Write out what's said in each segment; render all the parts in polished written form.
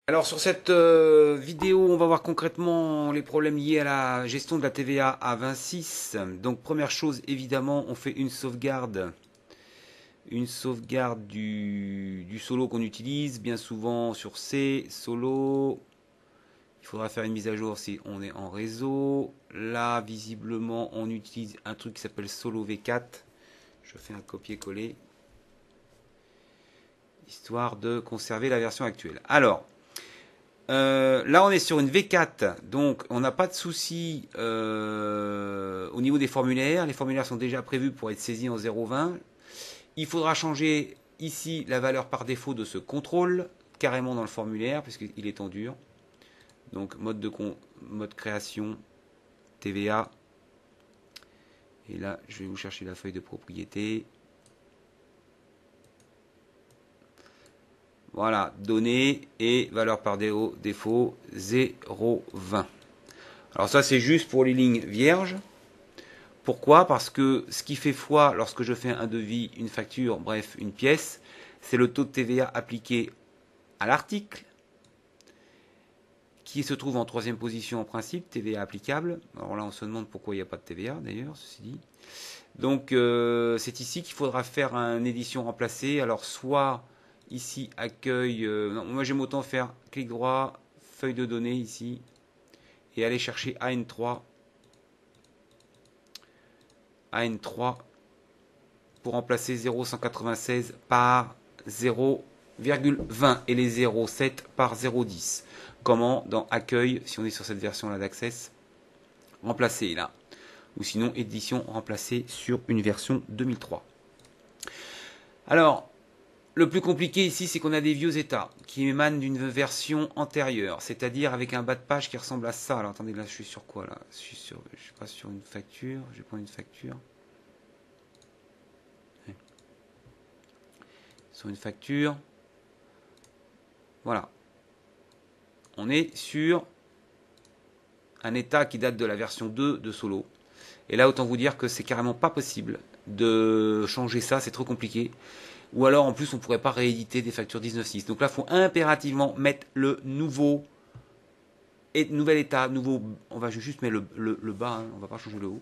Alors sur cette vidéo, on va voir concrètement les problèmes liés à la gestion de la TVA à 26. Donc première chose, évidemment, on fait une sauvegarde du solo qu'on utilise, bien souvent sur C, solo. Il faudra faire une mise à jour si on est en réseau. Là, visiblement, on utilise un truc qui s'appelle solo V4. Je fais un copier-coller, histoire de conserver la version actuelle. Alors, là, on est sur une V4, donc on n'a pas de souci au niveau des formulaires. Les formulaires sont déjà prévus pour être saisis en 0,20. Il faudra changer ici la valeur par défaut de ce contrôle, carrément dans le formulaire, puisqu'il est en dur. Donc mode création, TVA. Et là, je vais vous chercher la feuille de propriété. Voilà, données et valeur par défaut 0,20. Alors ça, c'est juste pour les lignes vierges. Pourquoi? Parce que ce qui fait foi lorsque je fais un devis, une facture, bref, une pièce, c'est le taux de TVA appliqué à l'article, qui se trouve en troisième position en principe, TVA applicable. Alors là, on se demande pourquoi il n'y a pas de TVA, d'ailleurs, ceci dit. Donc, c'est ici qu'il faudra faire une édition remplacée. Alors, soit ici, accueil... non, moi, j'aime autant faire clic droit, feuille de données ici, et aller chercher AN3 pour remplacer 0,196 par 0,20 et les 0,7 par 0,10. Comment? Dans accueil, si on est sur cette version-là d'Access, remplacer là. Ou sinon, édition remplacée sur une version 2003. Alors, le plus compliqué ici, c'est qu'on a des vieux états qui émanent d'une version antérieure, c'est-à-dire avec un bas de page qui ressemble à ça. Alors attendez, là je suis sur quoi là? Je suis pas sur une facture. Je vais prendre une facture. Sur une facture. Voilà. On est sur un état qui date de la version 2 de Solo. Et là, autant vous dire que c'est carrément pas possible de changer ça, c'est trop compliqué. Ou alors, en plus, on ne pourrait pas rééditer des factures 19.6. Donc là, il faut impérativement mettre le nouvel état. On va juste mettre le bas, hein, on ne va pas changer le haut.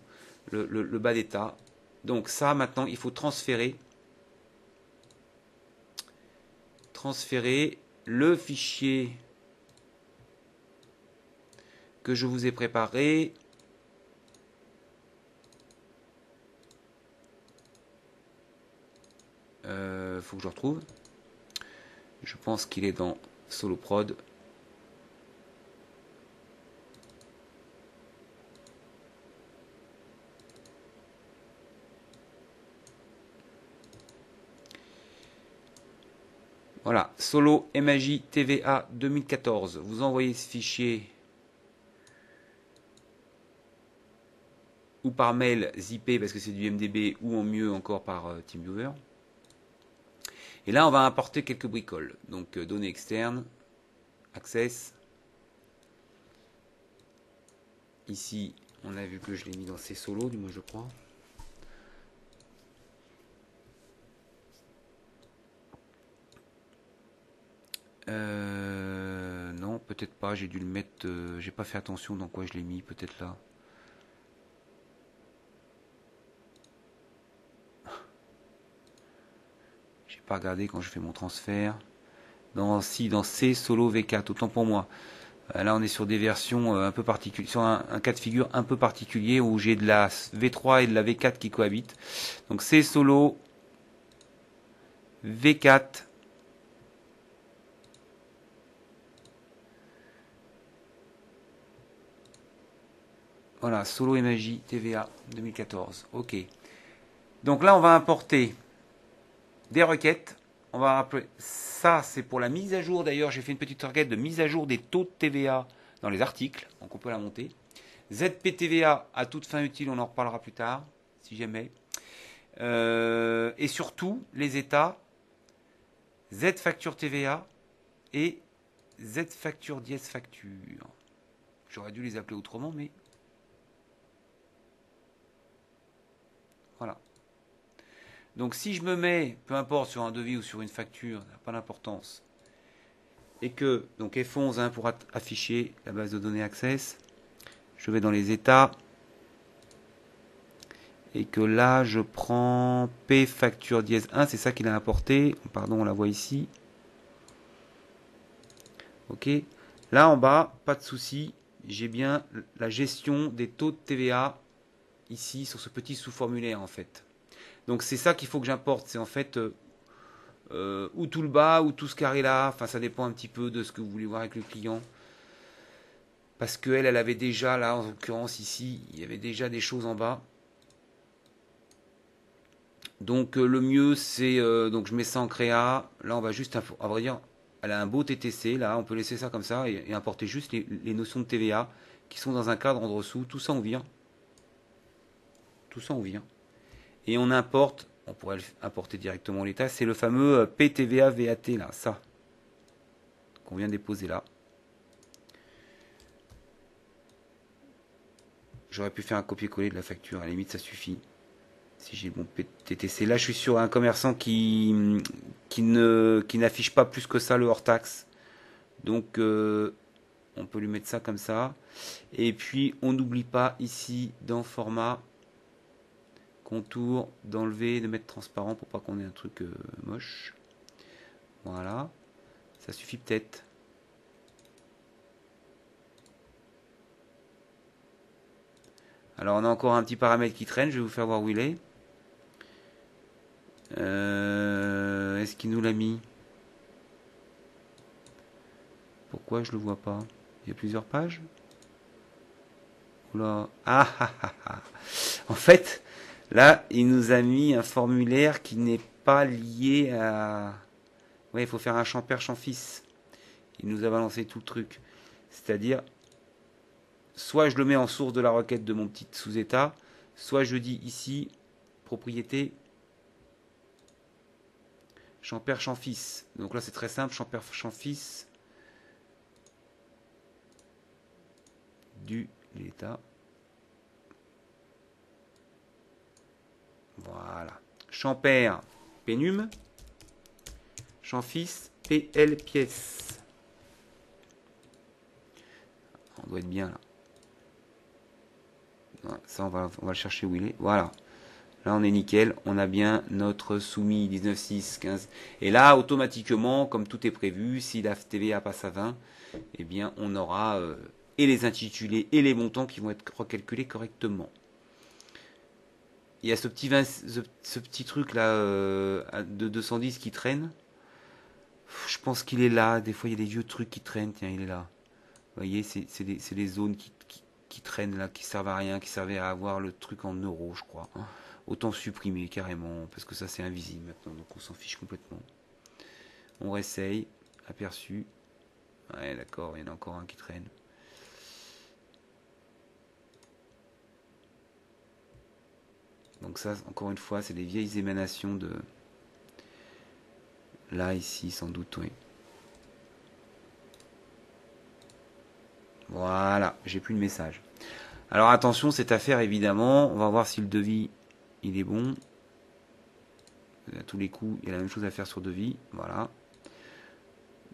Le bas d'état. Donc ça, maintenant, il faut transférer le fichier que je vous ai préparé. Faut que je le retrouve. Je pense qu'il est dans SoloProd. Voilà, Solo MAJ TVA 2014. Vous envoyez ce fichier ou par mail zippé parce que c'est du MDB ou en mieux encore par TeamViewer. Et là, on va importer quelques bricoles. Donc, données externes, Access. Ici, on a vu que je l'ai mis dans ces solos, du moins je crois. Non, peut-être pas. J'ai dû le mettre. J'ai pas fait attention dans quoi je l'ai mis. Peut-être là. J'ai pas regardé quand je fais mon transfert. Dans C solo V4. Autant pour moi. Là, on est sur des versions un peu particulières, sur un cas de figure un peu particulier où j'ai de la V3 et de la V4 qui cohabitent. Donc C solo V4. Voilà, Solo et Magie TVA 2014. Ok. Donc là, on va importer des requêtes. On va rappeler ça, c'est pour la mise à jour. D'ailleurs, j'ai fait une petite requête de mise à jour des taux de TVA dans les articles. Donc on peut la monter. ZPTVA à toute fin utile, on en reparlera plus tard, si jamais. Et surtout, les états Z facture TVA et Z facture dièse facture. J'aurais dû les appeler autrement, mais voilà. Donc si je me mets, peu importe sur un devis ou sur une facture, ça n'a pas d'importance, et que, donc F11 hein, pour afficher la base de données Access, je vais dans les états, et que là je prends P facture dièse 1, c'est ça qu'il a importé, pardon on la voit ici, ok, là en bas, pas de souci, j'ai bien la gestion des taux de TVA ici sur ce petit sous-formulaire en fait. Donc c'est ça qu'il faut que j'importe, c'est en fait ou tout le bas ou tout ce carré là, enfin ça dépend un petit peu de ce que vous voulez voir avec le client. Parce qu'elle, elle avait déjà, là en l'occurrence ici, il y avait déjà des choses en bas. Donc le mieux c'est, donc je mets ça en créa, là on va juste, à vrai dire, elle a un beau TTC, là on peut laisser ça comme ça et importer juste les notions de TVA qui sont dans un cadre en dessous, tout ça on vient. Tout ça on vient. Et on importe, on pourrait importer directement l'état, c'est le fameux PTVA VAT là, ça, qu'on vient déposer là. J'aurais pu faire un copier-coller de la facture, à la limite ça suffit. Si j'ai bon TTC, là je suis sur un commerçant qui n'affiche pas plus que ça le hors taxe. Donc on peut lui mettre ça comme ça. Et puis on n'oublie pas ici dans format contour d'enlever, de mettre transparent pour pas qu'on ait un truc moche. Voilà, ça suffit peut-être. Alors on a encore un petit paramètre qui traîne, je vais vous faire voir où il est. Est-ce qu'il nous l'a mis? Pourquoi je le vois pas? Il y a plusieurs pages. Oula. Ah, ah, ah, ah. En fait, là, il nous a mis un formulaire qui n'est pas lié à... Ouais, il faut faire un champ père, champ fils. Il nous a balancé tout le truc. C'est-à-dire, soit je le mets en source de la requête de mon petit sous-état, soit je dis ici, propriété, champ père, champ fils. Donc là, c'est très simple, champ père, champ fils du l'état. Voilà. Champ père, pénum. Champ fils, PL pièce. On doit être bien là. Ça, on va le chercher où il est. Voilà. Là, on est nickel. On a bien notre soumis 19.6.15. Et là, automatiquement, comme tout est prévu, si la TVA passe à 20, eh bien, on aura et les intitulés et les montants qui vont être recalculés correctement. Il y a ce petit truc là de 210 qui traîne. Je pense qu'il est là. Des fois, il y a des vieux trucs qui traînent. Tiens, il est là. Vous voyez, c'est des zones qui traînent là, qui servent à rien, qui servaient à avoir le truc en euros, je crois. Autant supprimer carrément, parce que ça c'est invisible maintenant, donc on s'en fiche complètement. On réessaye. Aperçu. Ouais, d'accord, il y en a encore un qui traîne. Donc ça, encore une fois, c'est des vieilles émanations de... Là, ici, sans doute, oui. Voilà, j'ai plus de message. Alors attention, cette affaire, évidemment, on va voir si le devis, il est bon. À tous les coups, il y a la même chose à faire sur devis. Voilà.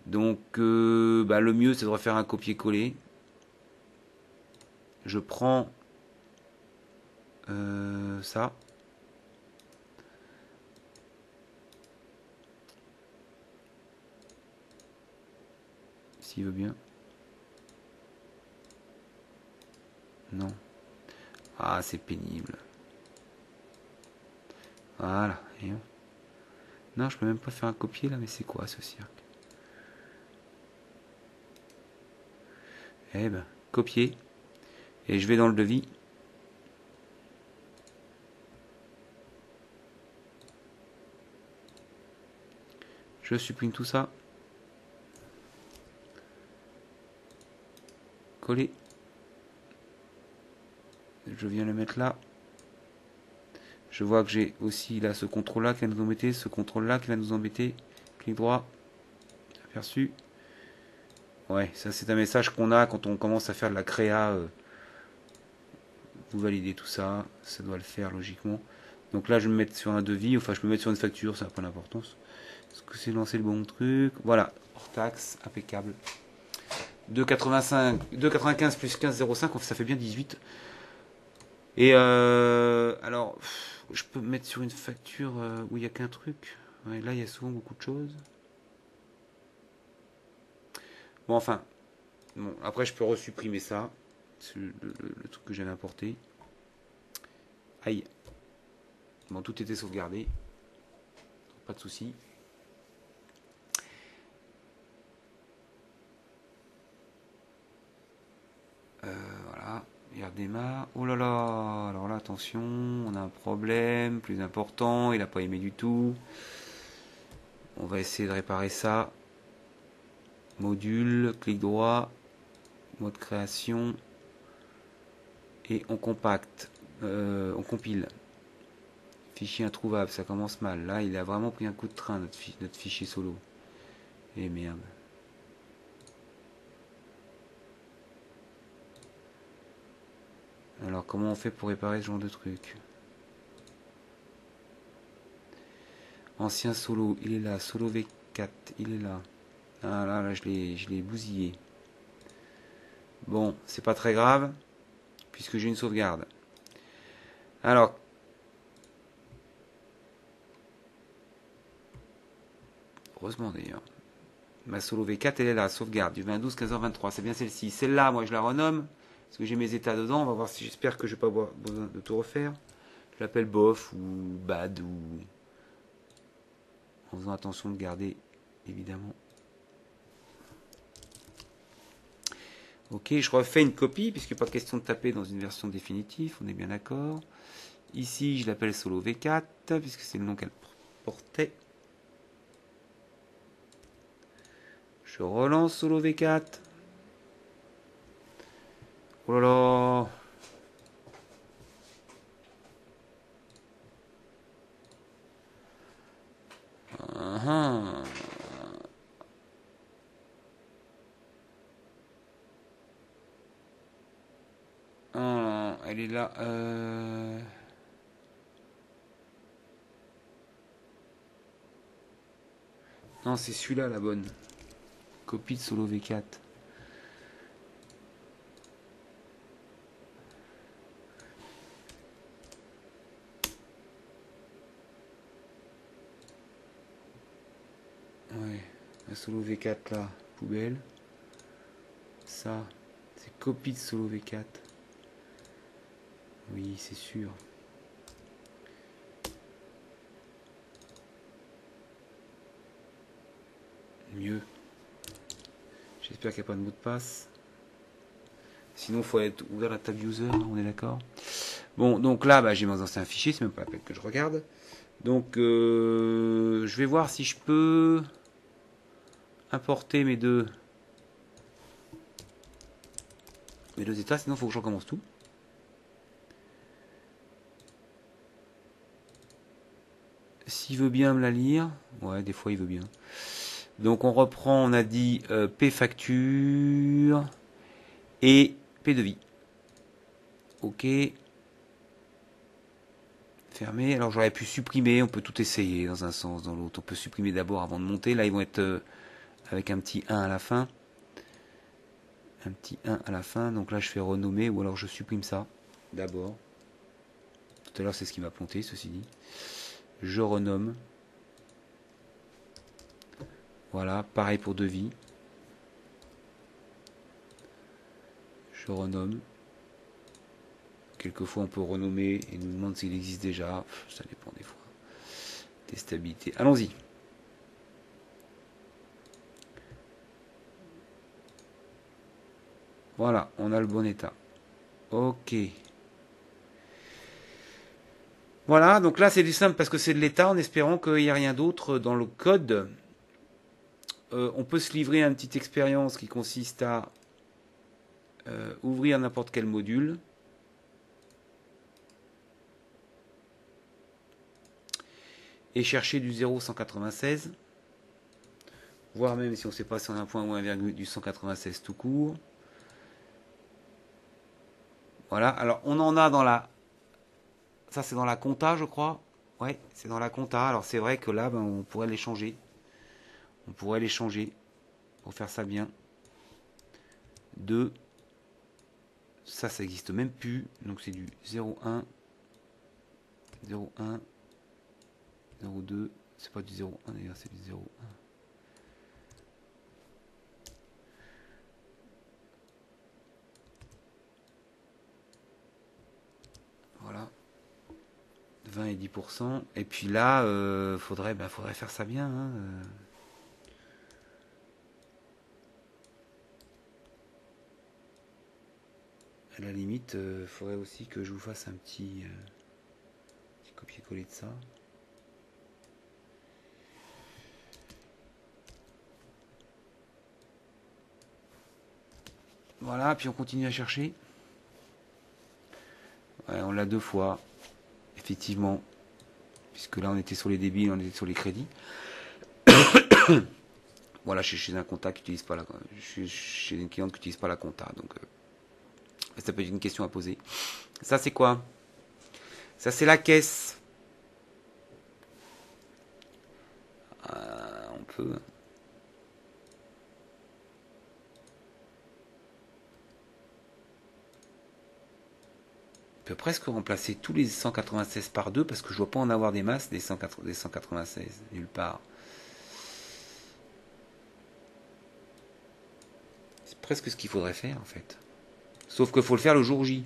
Donc, le mieux, c'est de refaire un copier-coller. Je prends ça. S'il veut bien. Non. Ah, c'est pénible. Voilà. Non, je peux même pas faire un copier là, mais c'est quoi ce cirque? Eh ben, copier. Et je vais dans le devis. Je supprime tout ça. Coller. Je viens le mettre là. Je vois que j'ai aussi là ce contrôle là qui va nous embêter, ce contrôle là qui va nous embêter. Clic droit. Aperçu. Ouais, ça c'est un message qu'on a quand on commence à faire de la créa. Vous validez tout ça, ça doit le faire logiquement. Donc là je vais me mettre sur un devis, enfin je peux me mettre sur une facture, ça n'a pas d'importance. Est-ce que c'est lancé le bon truc? Voilà, hors taxe, impeccable. 2,85, 2,95 plus 15,05, ça fait bien 18. Et alors, je peux me mettre sur une facture où il n'y a qu'un truc. Ouais, là, il y a souvent beaucoup de choses. Bon, enfin, bon, après, je peux resupprimer ça. C'est le truc que j'avais importé. Aïe. Bon, tout était sauvegardé. Pas de souci. Voilà. Il redémarre. Oh là là. Alors là, attention. On a un problème plus important. Il n'a pas aimé du tout. On va essayer de réparer ça. Module. Clic droit. Mode création. Et on compacte. On compile. Fichier introuvable. Ça commence mal. Là, il a vraiment pris un coup de train, notre fichier solo. Et merde. Alors comment on fait pour réparer ce genre de truc? Ancien solo, il est là. Solo V4, il est là. Ah là, je l'ai bousillé. Bon, c'est pas très grave, puisque j'ai une sauvegarde. Alors, heureusement d'ailleurs. Ma solo V4, elle est là, sauvegarde, du 20-12, 15h23. C'est bien celle-ci. Celle-là, moi, je la renomme, parce que j'ai mes états dedans. On va voir si j'espère que je vais pas avoir besoin de tout refaire. Je l'appelle bof ou bad ou en faisant attention de garder évidemment. Ok, je refais une copie puisqu'il n'est pas question de taper dans une version définitive, on est bien d'accord. Ici, je l'appelle Solo V4 puisque c'est le nom qu'elle portait. Je relance Solo V4. Oh là là. Elle est là. Non, c'est celui-là la bonne. Copie de Solo V4. Ouais, la Solo V4 là, poubelle. Ça, c'est copie de Solo V4. Oui, c'est sûr. Mieux. J'espère qu'il n'y a pas de mot de passe. Sinon, il faut être ouvert la tab user, on est d'accord. Bon, donc là, bah, j'ai mes anciens fichiers, c'est même pas la peine que je regarde. Donc, je vais voir si je peux importer mes deux états, sinon il faut que je recommence tout. S'il veut bien me la lire, ouais, des fois il veut bien. Donc on reprend, on a dit P facture et P devis. Ok. Fermé. Alors j'aurais pu supprimer, on peut tout essayer dans un sens, dans l'autre. On peut supprimer d'abord avant de monter. Là ils vont être avec un petit 1 à la fin. Un petit 1 à la fin. Donc là je fais renommer ou alors je supprime ça d'abord. Tout à l'heure c'est ce qui m'a planté, ceci dit. Je renomme. Voilà, pareil pour devis. Je renomme. Quelquefois on peut renommer et nous demande s'il existe déjà. Ça dépend des fois. Testabilité. Allons-y. Voilà, on a le bon état. Ok. Voilà, donc là c'est du simple parce que c'est de l'état en espérant qu'il n'y a rien d'autre dans le code. On peut se livrer à une petite expérience qui consiste à ouvrir n'importe quel module. Et chercher du 0,196. Voire même si on ne sait pas si on a un point ou un virgule du 196 tout court. Voilà, alors on en a dans la... Ça c'est dans la compta je crois. Ouais, c'est dans la compta. Alors c'est vrai que là ben, on pourrait les changer. On pourrait les changer pour faire ça bien. 2. Ça n'existe même plus. Donc c'est du 0,1. 0,1. 0,2. C'est pas du 0,1 d'ailleurs, c'est du 0,1. Voilà. 20 et 10%. Et puis là, faudrait faire ça bien. Hein. À la limite, faudrait aussi que je vous fasse un petit copier-coller de ça. Voilà, puis on continue à chercher. Ouais, on l'a 2 fois, effectivement. Puisque là, on était sur les débits, on était sur les crédits. Voilà, je suis chez un compta qui n'utilise pas la... Je suis chez une cliente qui n'utilise pas la compta. Donc, ça peut être une question à poser. Ça, c'est quoi? Ça, c'est la caisse. On peut... On peut presque remplacer tous les 196 par 2 parce que je ne vois pas en avoir des masses des 196 nulle part. C'est presque ce qu'il faudrait faire en fait. Sauf qu'il faut le faire le jour J.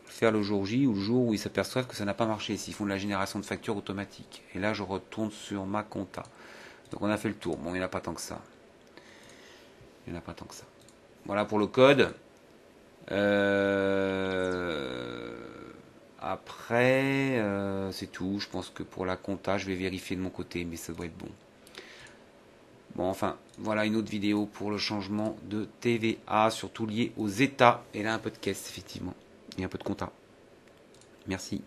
Faire le jour J ou le jour où ils s'aperçoivent que ça n'a pas marché, s'ils font de la génération de factures automatique. Et là, je retourne sur ma compta. Donc on a fait le tour. Bon, il n'y en a pas tant que ça. Il n'y en a pas tant que ça. Voilà pour le code. Après, c'est tout. Je pense que pour la compta, je vais vérifier de mon côté, mais ça doit être bon. Bon, enfin, voilà une autre vidéo pour le changement de TVA, surtout lié aux États. Et là, un peu de caisse, effectivement. Et un peu de compta. Merci.